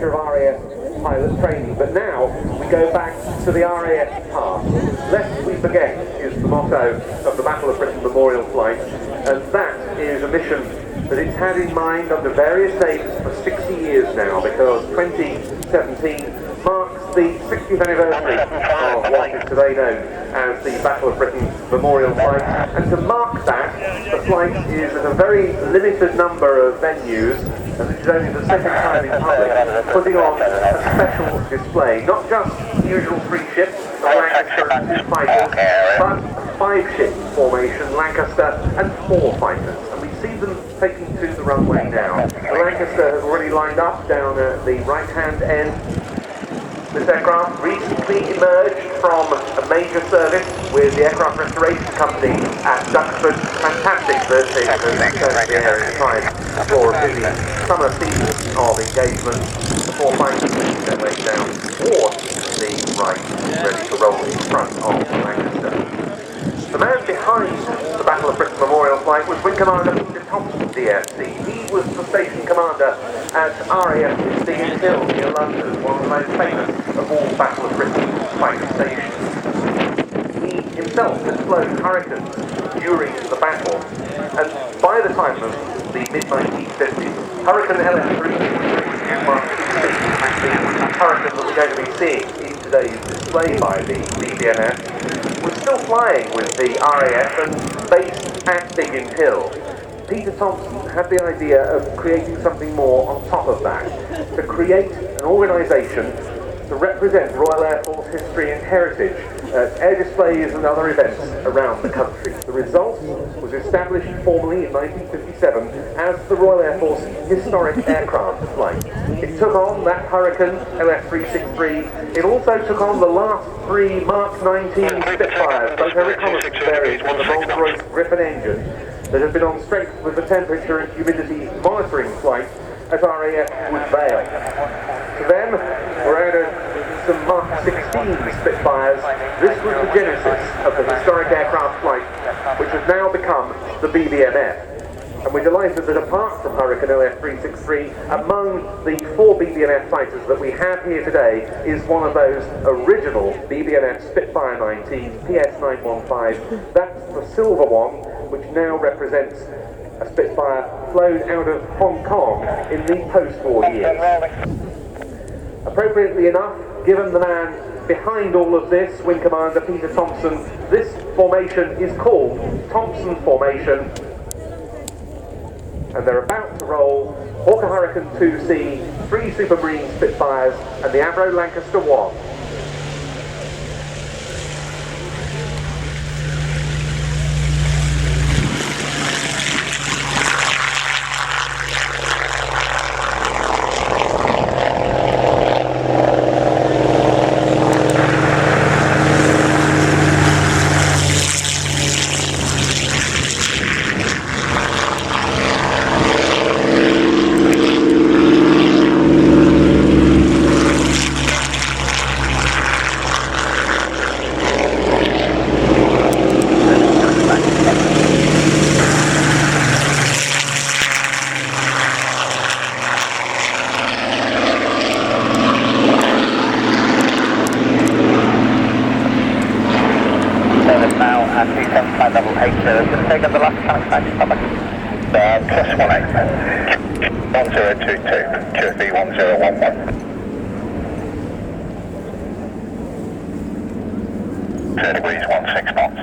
future of RAF pilot training. But now we go back to the RAF past. Lest we forget is the motto of the Battle of Britain Memorial Flight, and that is a mission that it's had in mind under various dates for 60 years now, because 2017 marks the 60th anniversary of what is today known as the Battle of Britain Memorial Flight. And to mark that, the flight is at a very limited number of venues, and this is only the second time in public, putting on a special display. Not just the usual 3 ships, the Lancaster and 2 fighters, but a 5-ship formation, Lancaster and 4 fighters. And we see them taking to the runway now. The Lancaster has already lined up down at the right-hand end. This aircraft recently emerged from a major service with the Aircraft Restoration Company at Duxford. Fantastic that it has returned to the area in time for a busy summer season of engagement before finally making their way down towards the right, ready to roll in front of Lancaster. The man behind the Battle of Britain Memorial Flight was Wing Commander pt1of2, DFC. He was the station commander at RAF 15 Hill near London, one of the most famous of all Battle of Britain fighter stations. He himself had flown Hurricanes during the battle, and by the time of the mid-1950s, Hurricane LF3 marked the Hurricane that we're going to be seeing in today's display by the BBMF was still flying with the RAF and based at Biggin Hill. Peter Thompson had the idea of creating something more on top of that, to create an organisation to represent Royal Air Force history and heritage at air displays and other events around the country. The result was established formally in 1957 as the Royal Air Force Historic Aircraft Flight. It took on that Hurricane LF363. It also took on the last 3 Mark 19 Spitfires, both a reconnaissance variant on the Rolls-Royce Griffon engine, that have been on strength with the temperature and humidity monitoring flight at RAF Woodvale. To them, we're out of some Mark 16 Spitfires. This was the genesis of the historic aircraft flight, which has now become the BBMF. And we're delighted that apart from Hurricane LF363, among the 4 BBMF fighters that we have here today is one of those original BBMF Spitfire 19 PS915. That's the silver one, which now represents a Spitfire flown out of Hong Kong in the post-war years. Appropriately enough, given the man behind all of this, Wing Commander Peter Thompson, this formation is called Thompson Formation, and they're about to roll Hawker Hurricane 2C, 3 Supermarine Spitfires, and the Avro Lancaster 1. Take up the last time, plus 18, 1022, QFB 1011. 2 degrees, 16 knots.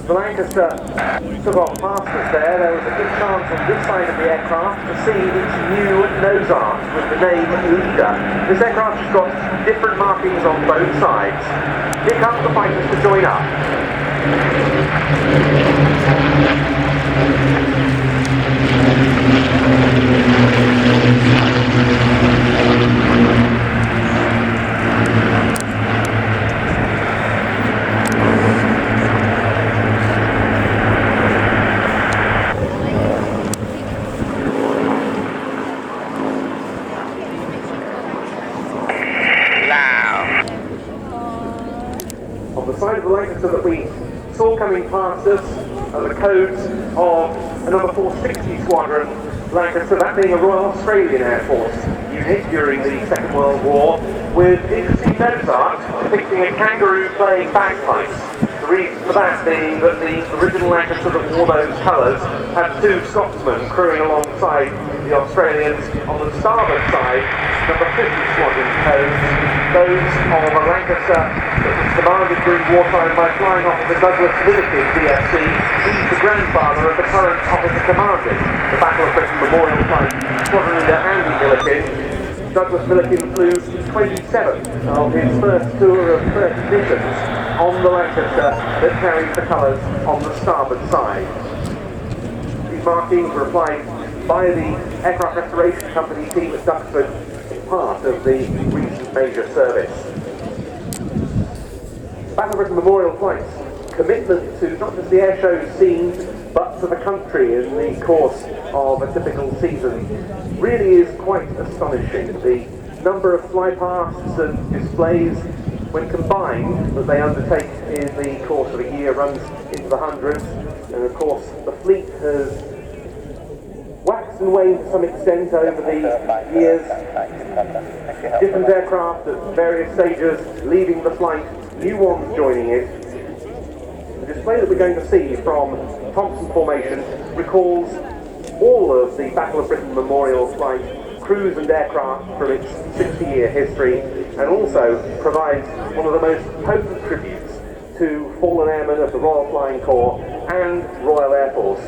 The Lancaster took off past us there. There was a good chance on this side of the aircraft to see its new nose art with the name Leader. This aircraft has got different markings on both sides. Here come the fighters to join up. On the side of the Lancaster that we saw coming past us are the codes of a number 460 Squadron Lancaster, that being a Royal Australian Air Force unit during the Second World War, with interesting nose art depicting a kangaroo playing bagpipes. The reason for that being that the original Lancaster that wore those colours had two Scotsmen crewing alongside the Australians. On the starboard side, number 50 Squadron codes, those of a Lancaster that was commanded during wartime by Flying Officer Douglas Milliken, DFC. He's the grandfather of the current officer commanding the Battle of Britain Memorial Flight, Squadron Leader Andy Milliken. Douglas Milliken flew 27 of his first tour of 30 missions on the Lancaster that carries the colours on the starboard side. These markings were applied by the Aircraft Restoration Company team at Duxford as part of the recent major service. Battle of Britain Memorial Flight's commitment to not just the airshow scene, but to the country in the course of a typical season really is quite astonishing. The number of flypasts and displays, when combined, that they undertake in the course of a year runs into the hundreds. And of course, the fleet has waxed and waned to some extent over the years. Different aircraft at various stages leaving the flight, new ones joining it. The display that we're going to see from Thompson Formation recalls all of the Battle of Britain Memorial Flight crews and aircraft from its 60-year history, and also provides one of the most potent tributes to fallen airmen of the Royal Flying Corps and Royal Air Force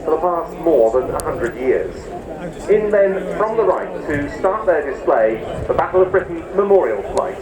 for the past more than 100 years. In then, from the right, to start their display, the Battle of Britain Memorial Flight.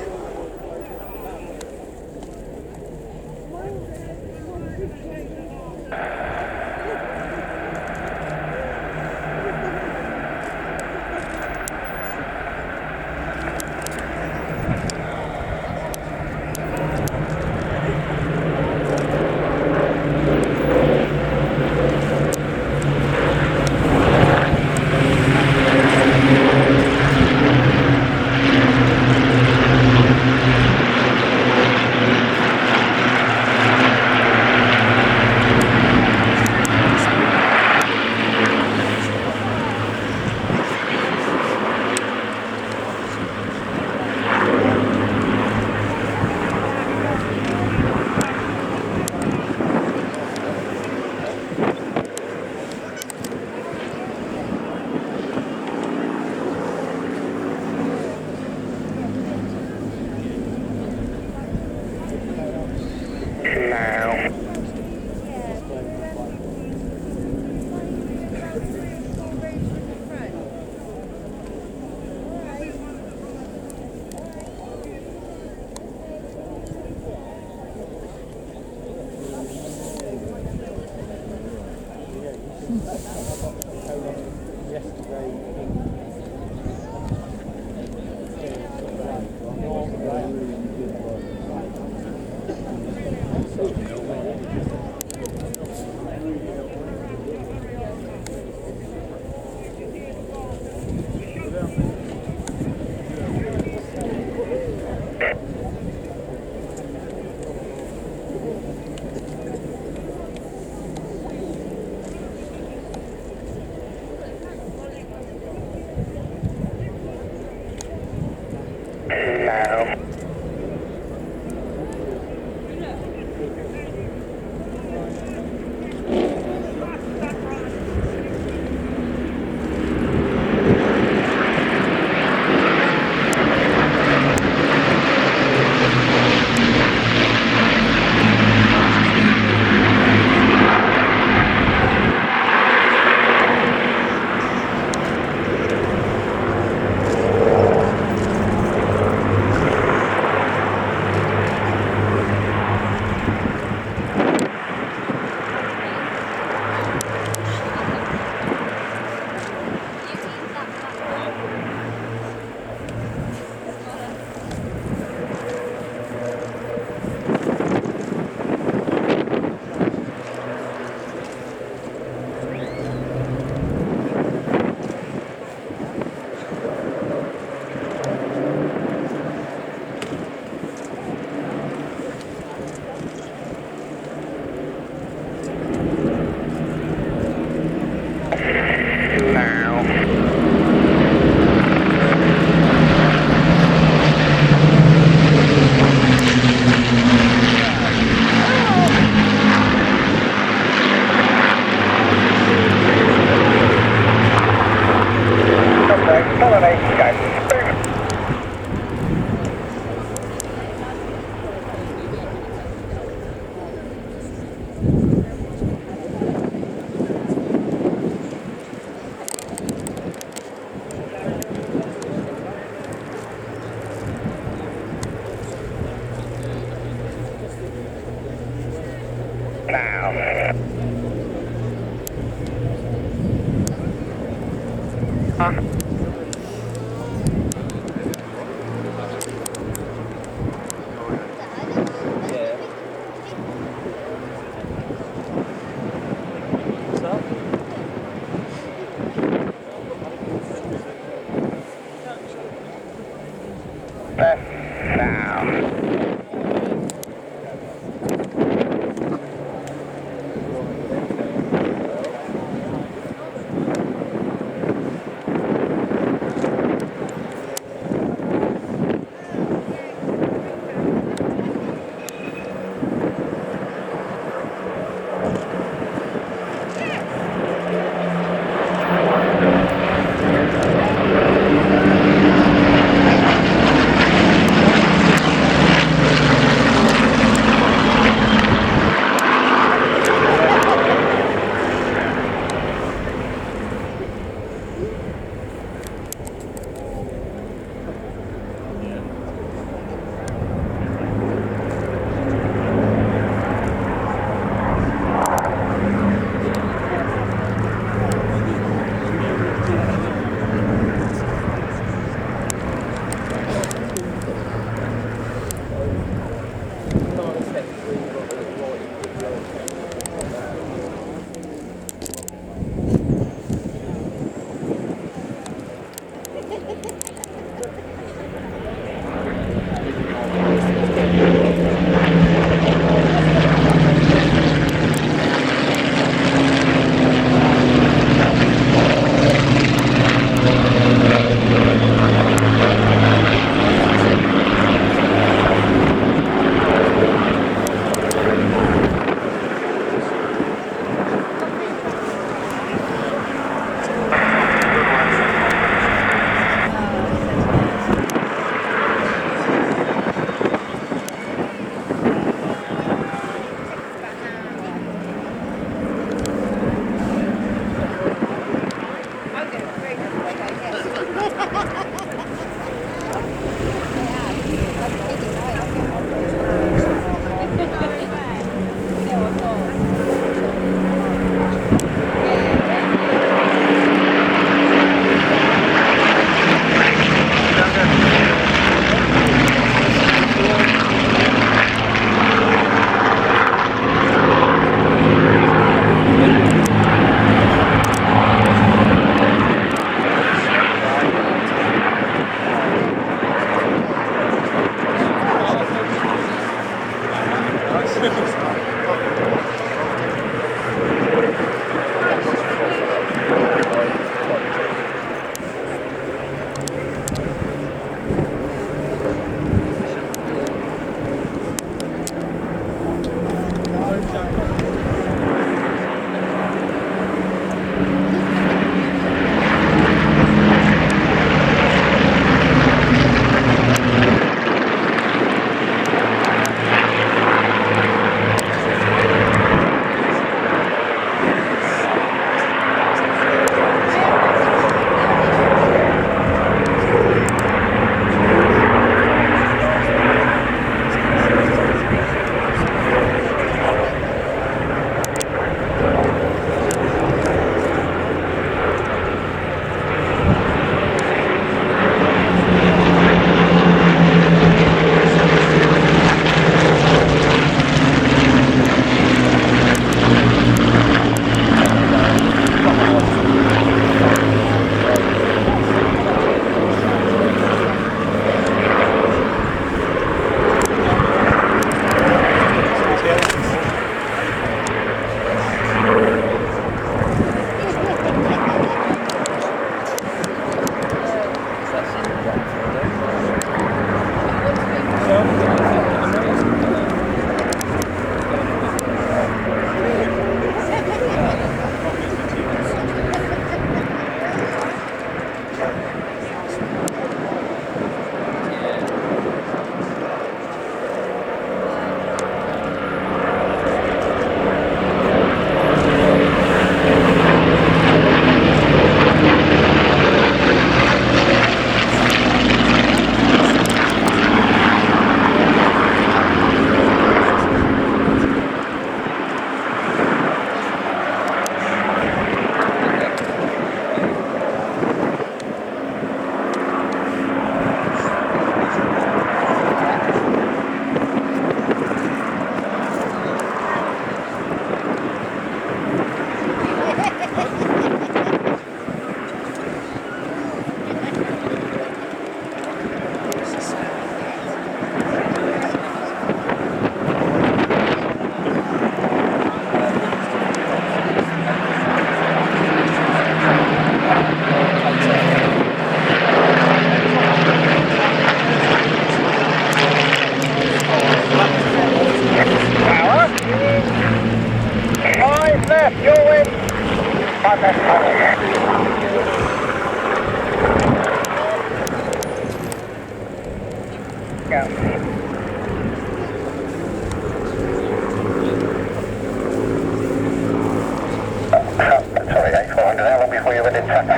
Now. Okay, follow me, go. Now. Left now.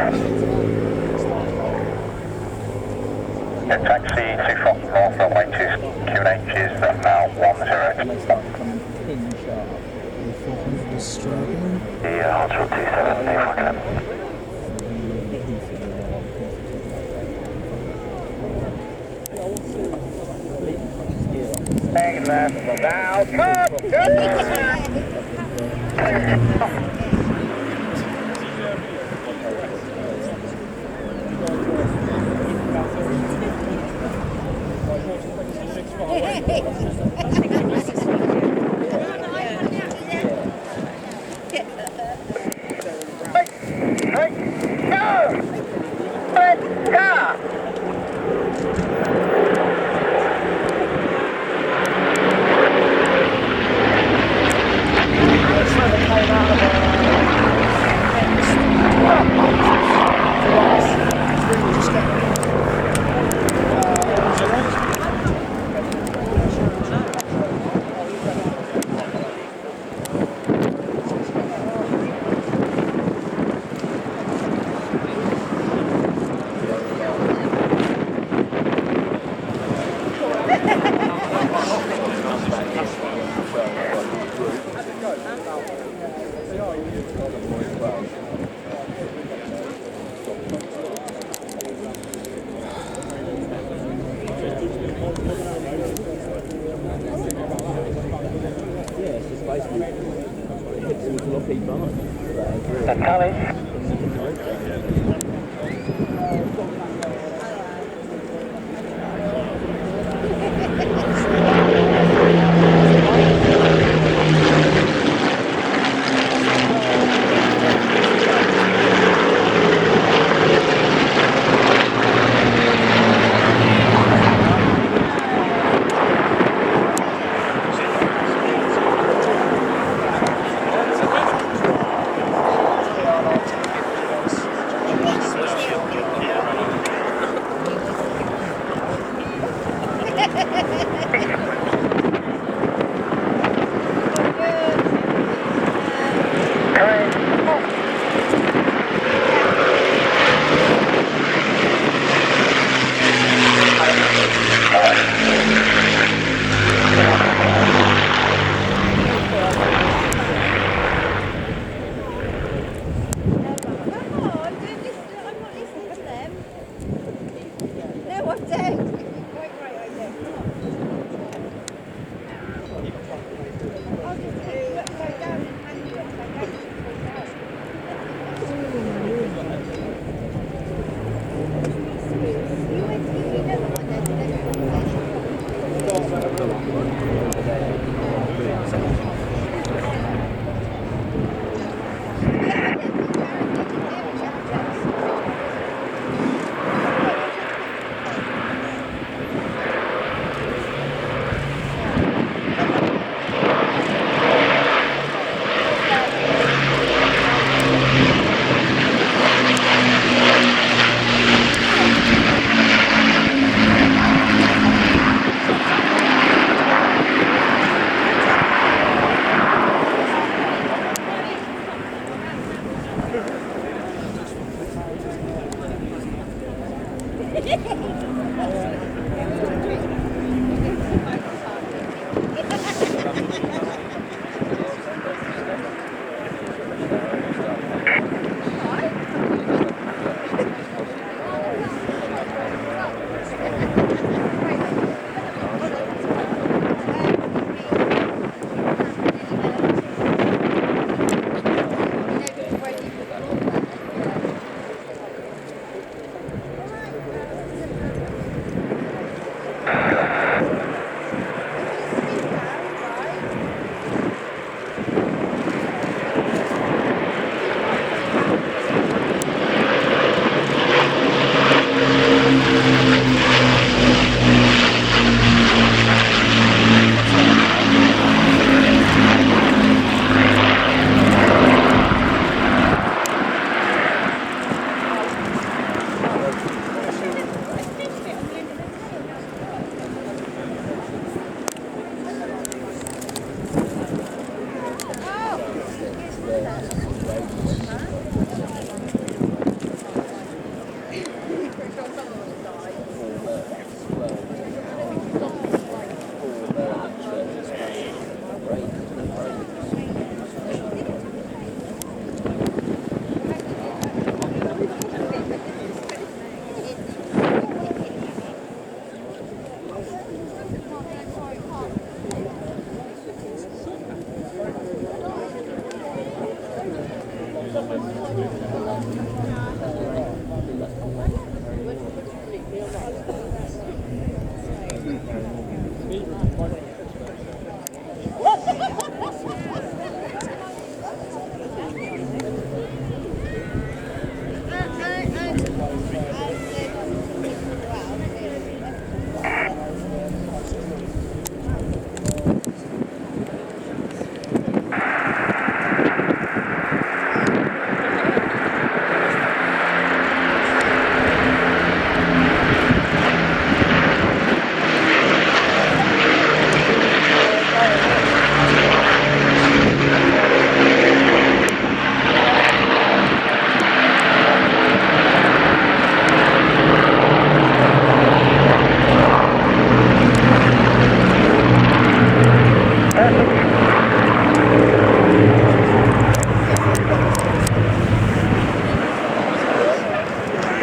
Yeah, taxi to Fox North, runway 2 QH is now 10. Yeah, Hospital 27, if I can. Hang left, now, come!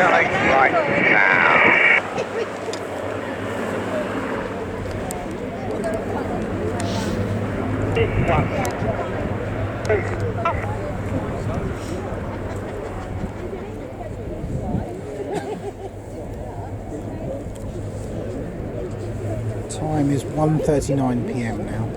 Charlie, right now. Time is 1:39 p.m. now.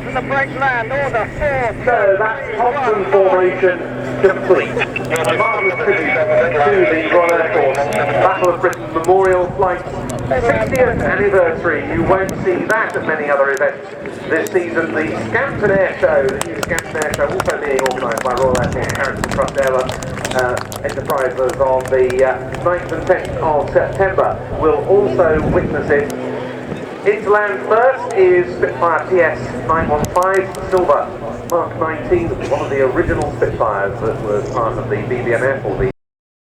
The break land, order 4. So that's Thompson formation complete. A marvellous tribute to the Royal Air Force Battle of Britain Memorial Flight 60th anniversary. You won't see that at many other events this season. The Scampton Air Show, the new Scampton Air Show, also being organised by Royal Air Force Carrington Trust Enterprises on the 9th and 10th of September. We'll also witness it. Into land first is Spitfire TS915 Silver Mark 19, one of the original Spitfires that was part of the BBMF or the